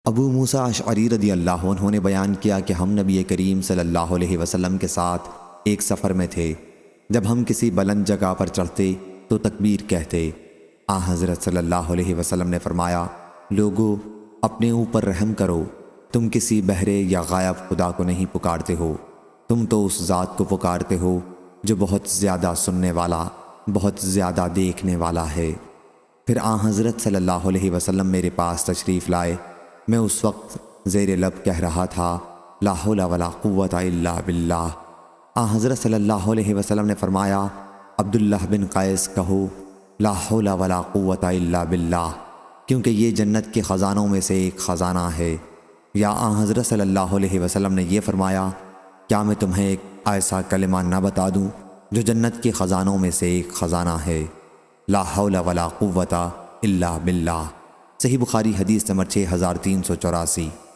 ابو موسیٰ اشعری رضی اللہ عنہ نے بیان کیا کہ ہم نبی کریم صلی اللہ علیہ وسلم کے ساتھ ایک سفر میں تھے۔ جب ہم کسی بلند جگہ پر چڑھتے تو تکبیر کہتے۔ حضرت صلی اللہ علیہ وسلم نے فرمایا، لوگو اپنے اوپر رحم کرو، تم کسی بہرے یا غائب خدا کو نہیں پکارتے ہو، تم تو اس ذات کو پکارتے ہو جو بہت زیادہ سننے والا، بہت زیادہ دیکھنے والا ہے۔ پھر حضرت صلی اللہ علیہ وسلم میرے پاس تشریف لائے۔ میں اس وقت زیر لب کہہ رہا تھا، لا حول ولا قوت الا باللہ۔ حضرت صلی اللہ علیہ وسلم نے فرمایا، عبداللہ بن قیس کہو، لا حول ولا قوت الا باللہ، کیونکہ یہ جنت کے خزانوں میں سے ایک خزانہ ہے۔ یا حضرت صلی اللہ علیہ وسلم نے یہ فرمایا، کیا میں تمہیں ایک ایسا کلمہ نہ بتا دوں جو جنت کے خزانوں میں سے ایک خزانہ ہے؟ لا حول ولا قوت الا باللہ۔ صحیح بخاری حدیث نمبر 6384۔